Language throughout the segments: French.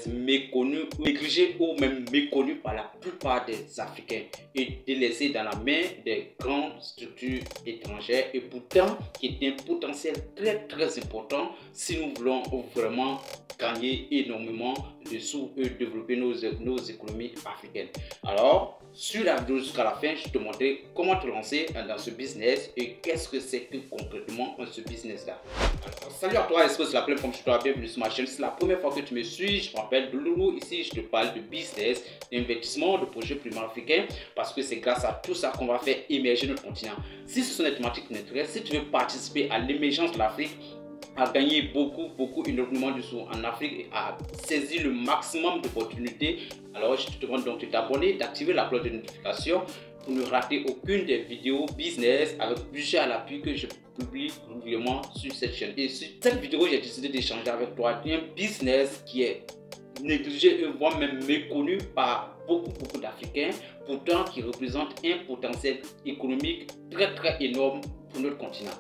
méconnu, négligé ou même méconnu par la plupart des Africains et délaissé dans la main des grandes structures étrangères et pourtant qui est un potentiel très important si nous voulons vraiment gagner énormément de sous et développer nos économies africaines. Alors, sur la vidéo jusqu'à la fin, je te montrerai comment te lancer dans ce business et qu'est-ce que c'est que concrètement ce business-là. Salut à toi, est-ce que c'est la première fois que tu te bienvenue sur ma chaîne? C'est la première fois que tu me suis, je m'appelle Loulou. Ici, je te parle de business, d'investissement, de projets primo-africains parce que c'est grâce à tout ça qu'on va faire émerger notre continent. Si ce sont des thématiques qui t'intéressent, si tu veux participer à l'émergence de l'Afrique, à gagner beaucoup, énormément de sous en Afrique et à saisir le maximum d'opportunités, alors je te demande donc de t'abonner, d'activer la cloche de notification pour ne rater aucune des vidéos business avec budget à l'appui que je publie régulièrement sur cette chaîne. Et sur cette vidéo, j'ai décidé d'échanger avec toi d'un business qui est négligé et voire même méconnu par beaucoup d'Africains, pourtant qui représente un potentiel économique très énorme pour notre continent.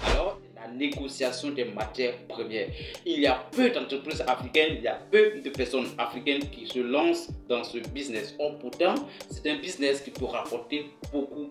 Alors, la négociation des matières premières. Il y a peu d'entreprises africaines, il y a peu de personnes africaines qui se lancent dans ce business. Or, pourtant, c'est un business qui peut rapporter beaucoup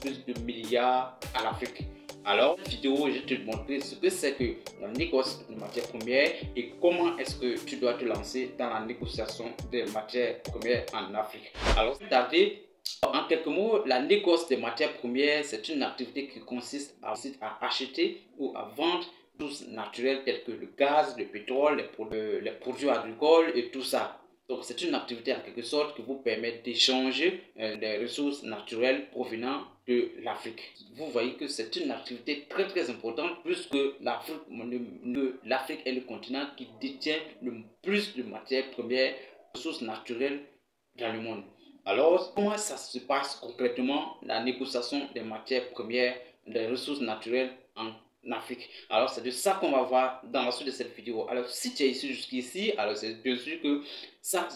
plus de milliards à l'Afrique. Alors, dans cette vidéo, je vais te montrer ce que c'est que la négociation des matières premières et comment est-ce que tu dois te lancer dans la négociation des matières premières en Afrique. Alors, David, en quelques mots, la négociation des matières premières, c'est une activité qui consiste à acheter ou à vendre des ressources naturelles telles que le gaz, le pétrole, les produits agricoles et tout ça. Donc, c'est une activité en quelque sorte qui vous permet d'échanger des ressources naturelles provenant de l'Afrique. Vous voyez que c'est une activité très importante puisque l'Afrique est le continent qui détient le plus de matières premières, ressources naturelles dans le monde. Alors, comment ça se passe concrètement la négociation des matières premières, des ressources naturelles en Afrique? Alors, c'est de ça qu'on va voir dans la suite de cette vidéo. Alors, si tu es ici jusqu'ici, alors c'est bien sûr que ça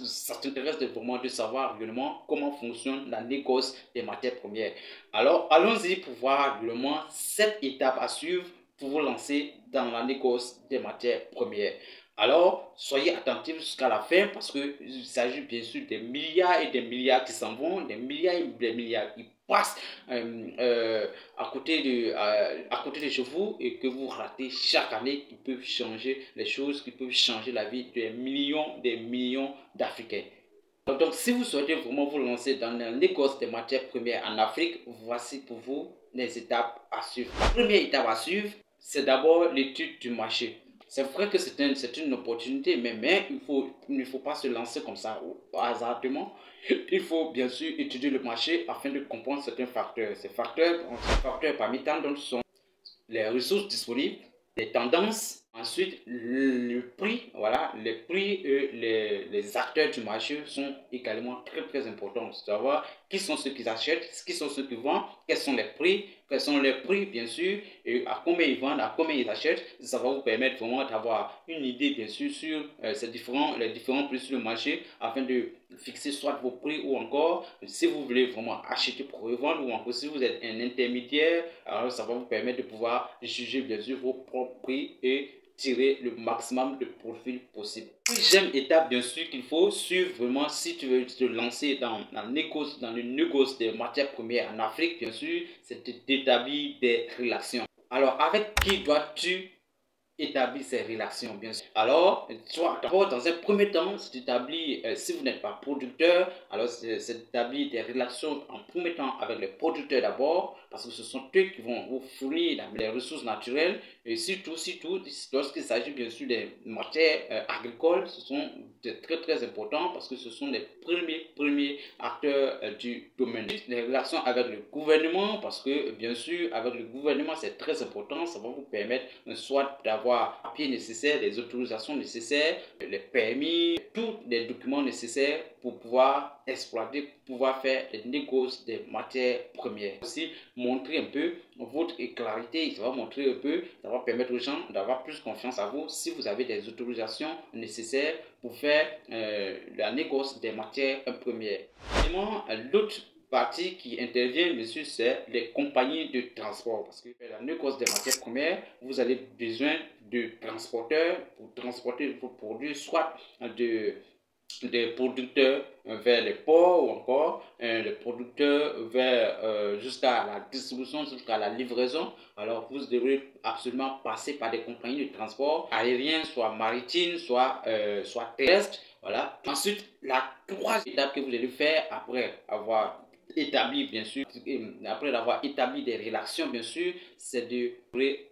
t'intéresse vraiment de savoir réellement comment fonctionne la négociation des matières premières. Alors, allons-y pour voir réellement 7 étapes à suivre pour vous lancer dans la négociation des matières premières. Alors, soyez attentifs jusqu'à la fin parce qu'il s'agit bien sûr des milliards et des milliards qui s'en vont, des milliards et des milliards qui passent à côté de chez vous et que vous ratez chaque année, qui peuvent changer les choses, qui peuvent changer la vie des millions d'Africains. Donc, si vous souhaitez vraiment vous lancer dans la négociation des matières premières en Afrique, voici pour vous les étapes à suivre. La première étape à suivre, c'est d'abord l'étude du marché. C'est vrai que c'est une opportunité, mais il ne faut pas se lancer comme ça hasardement. Il faut bien sûr étudier le marché afin de comprendre certains facteurs. Ces facteurs parmi tant d'autres sont les ressources disponibles, les tendances, ensuite le prix. Voilà, les prix et les acteurs du marché sont également très importants. Savoir qui sont ceux qui achètent, qui sont ceux qui vendent, quels sont les prix bien sûr, et à combien ils vendent, à combien ils achètent. Ça va vous permettre vraiment d'avoir une idée bien sûr sur les différents prix sur le marché afin de fixer soit vos prix ou encore si vous voulez vraiment acheter pour revendre ou encore si vous êtes un intermédiaire, alors ça va vous permettre de pouvoir juger bien sûr vos propres prix et tirer le maximum de profit possible. Deuxième étape bien sûr qu'il faut suivre vraiment si tu veux te lancer dans le négoce des matières premières en Afrique, bien sûr, c'est d'établir des relations. Alors avec qui dois-tu établir ces relations, bien sûr? Alors, d'abord, dans un premier temps, c'est d'établir, si vous n'êtes pas producteur, alors c'est d'établir des relations en premier temps avec les producteurs d'abord, parce que ce sont eux qui vont vous fournir les ressources naturelles, et surtout, lorsqu'il s'agit bien sûr des matières agricoles, ce sont très importants, parce que ce sont les premiers acteurs du domaine. Les relations avec le gouvernement, parce que bien sûr, avec le gouvernement, c'est très important, ça va vous permettre soit d'avoir les papiers nécessaires, les autorisations nécessaires, les permis, tous les documents nécessaires pour pouvoir exploiter, pour pouvoir faire les négociations des matières premières. Aussi, montrer un peu votre clarité, ça va montrer un peu, ça va permettre aux gens d'avoir plus confiance à vous si vous avez des autorisations nécessaires pour faire la négociation des matières premières. Également, l'autre partie qui intervient, bien sûr, c'est les compagnies de transport. Parce que la négoce des matières premières, vous avez besoin de transporteurs pour transporter vos produits, soit des producteurs vers les ports ou encore les producteurs vers jusqu'à la distribution, jusqu'à la livraison. Alors vous devrez absolument passer par des compagnies de transport aérien, soit maritime, soit terrestre. Voilà. Ensuite, la troisième étape que vous allez faire après avoir établi, bien sûr, après avoir établi des relations, bien sûr, c'est de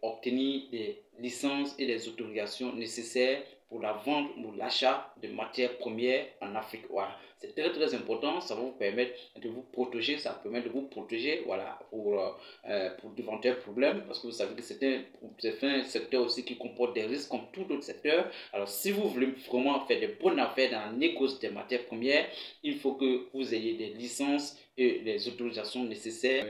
obtenir des licences et des autorisations nécessaires pour la vente ou l'achat de matières premières en Afrique. Voilà. C'est très très important, ça va vous permettre de vous protéger, ça permet de vous protéger, voilà, pour d'éventuels problèmes, parce que vous savez que c'est un secteur aussi qui comporte des risques comme tout autre secteur. Alors si vous voulez vraiment faire de bonnes affaires dans la négoce des matières premières, il faut que vous ayez des licences et les autorisations nécessaires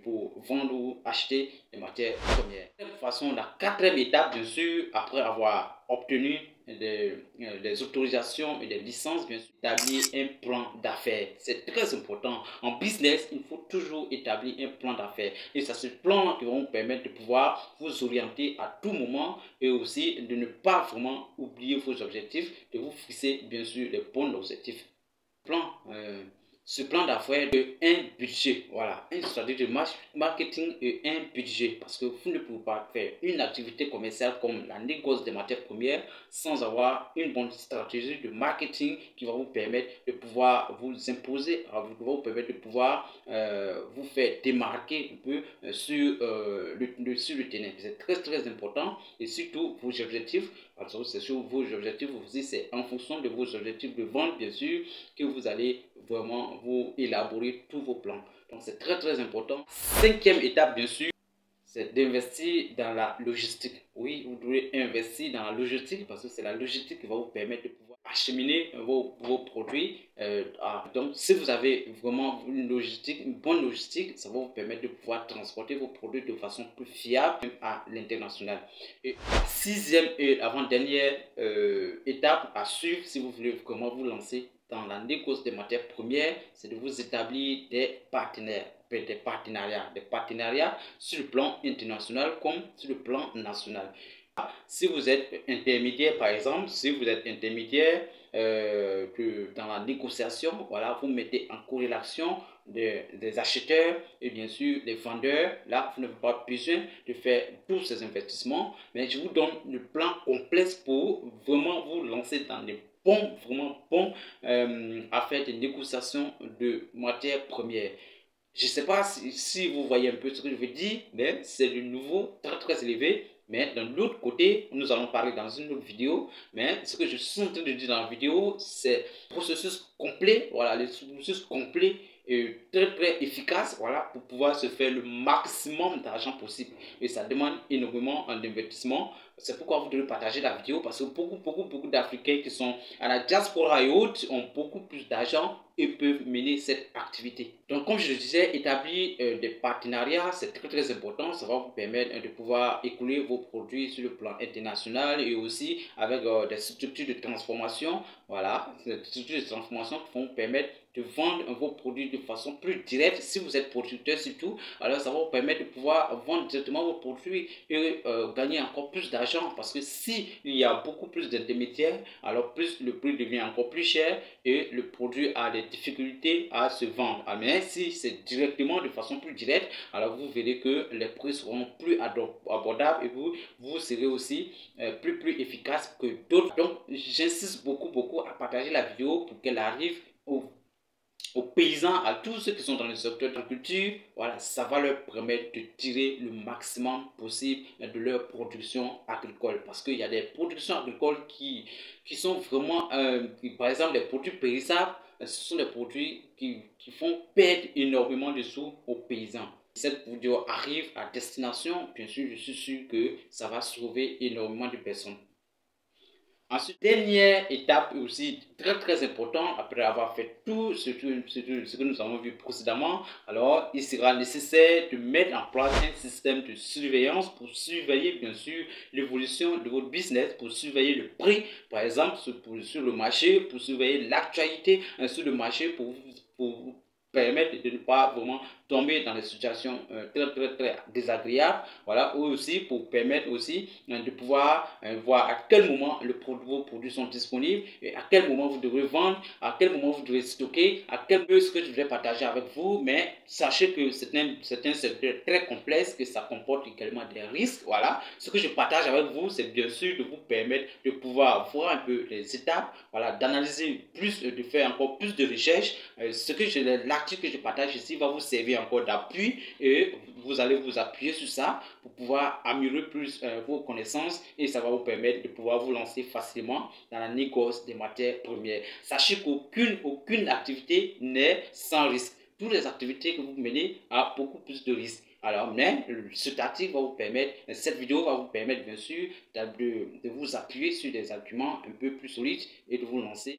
pour vendre ou acheter des matières premières. De toute façon, la quatrième étape, bien sûr, après avoir obtenu des autorisations et des licences, bien sûr, établir un plan d'affaires. C'est très important. En business, il faut toujours établir un plan d'affaires. Et c'est ce plan qui va vous permettre de pouvoir vous orienter à tout moment et aussi de ne pas vraiment oublier vos objectifs, de vous fixer, bien sûr, les bons objectifs. Ce plan d'affaires de un budget, voilà, une stratégie de marketing et un budget, parce que vous ne pouvez pas faire une activité commerciale comme la négoce des matières premières sans avoir une bonne stratégie de marketing qui va vous permettre de pouvoir vous imposer, qui va vous permettre de pouvoir vous faire démarquer un peu sur le terrain. C'est très très important et surtout vos objectifs. Parce que c'est sur vos objectifs, c'est en fonction de vos objectifs de vente, bien sûr, que vous allez vraiment vous élaborer tous vos plans. Donc c'est très très important. Cinquième étape, bien sûr, c'est d'investir dans la logistique. Oui, vous devez investir dans la logistique parce que c'est la logistique qui va vous permettre de pouvoir acheminer vos produits. Donc, si vous avez vraiment une logistique, une bonne logistique, ça va vous permettre de pouvoir transporter vos produits de façon plus fiable même à l'international. Et la sixième et avant-dernière étape à suivre si vous voulez vraiment vous lancer dans la négoce des matières premières, c'est de vous établir des partenariats sur le plan international comme sur le plan national. Si vous êtes intermédiaire, par exemple, si vous êtes intermédiaire dans la négociation, voilà, vous mettez en corrélation des acheteurs et bien sûr des vendeurs. Là, vous n'avez pas besoin de faire tous ces investissements, mais je vous donne le plan complexe pour vraiment vous lancer dans les vraiment bons affaires de négociation de matières premières. Je ne sais pas si vous voyez un peu ce que je veux dire, mais c'est le niveau très très élevé. Mais d'un autre côté, nous allons parler dans une autre vidéo. Mais ce que je suis en train de dire dans la vidéo, c'est processus complet. Voilà, le processus complet et très très efficace, voilà, pour pouvoir se faire le maximum d'argent possible. Et ça demande énormément d'investissement. C'est pourquoi vous devez partager la vidéo parce que beaucoup d'Africains qui sont à la diaspora et autres ont beaucoup plus d'argent et peuvent mener cette activité. Donc, comme je le disais, établir des partenariats, c'est très très important. Ça va vous permettre de pouvoir écouler vos produits sur le plan international et aussi avec des structures de transformation. Voilà, des structures de transformation qui vont vous permettre de vendre vos produits de façon plus directe. Si vous êtes producteur surtout, alors ça va vous permettre de pouvoir vendre directement vos produits et gagner encore plus d'argent parce que si il y a beaucoup plus d'intermédiaires, alors plus le prix devient encore plus cher et le produit a des difficultés à se vendre. Mais si c'est directement de façon plus directe, alors vous verrez que les prix seront plus abordables et vous serez aussi plus efficace que d'autres. Donc j'insiste beaucoup à partager la vidéo pour qu'elle arrive aux paysans, à tous ceux qui sont dans le secteur de l'agriculture. Voilà, ça va leur permettre de tirer le maximum possible de leur production agricole. Parce qu'il y a des productions agricoles qui sont vraiment, par exemple, les produits périssables, ce sont des produits qui font perdre énormément de sous aux paysans. Cette vidéo arrive à destination, bien sûr, je suis sûr que ça va sauver énormément de personnes. Ensuite, dernière étape aussi très très important, après avoir fait tout ce que nous avons vu précédemment, alors il sera nécessaire de mettre en place un système de surveillance pour surveiller bien sûr l'évolution de votre business, pour surveiller le prix, par exemple sur le marché, pour surveiller l'actualité sur le marché, pour permettre de ne pas vraiment tomber dans des situations très désagréables. Voilà, ou aussi pour permettre aussi de pouvoir voir à quel moment vos produits sont disponibles et à quel moment vous devrez vendre, à quel moment vous devez stocker, à quel moment ce que je vais partager avec vous. Mais sachez que c'est un secteur très complexe, que ça comporte également des risques. Voilà, ce que je partage avec vous, c'est bien sûr de vous permettre de pouvoir voir un peu les étapes, voilà, d'analyser plus, de faire encore plus de recherches. L'article que je partage ici va vous servir encore d'appui et vous allez vous appuyer sur ça pour pouvoir améliorer plus vos connaissances et ça va vous permettre de pouvoir vous lancer facilement dans la négoce des matières premières. Sachez qu'aucune activité n'est sans risque. Toutes les activités que vous menez ont beaucoup plus de risques. Alors, mais cet article va vous permettre, cette vidéo va vous permettre bien sûr de vous appuyer sur des arguments un peu plus solides et de vous lancer.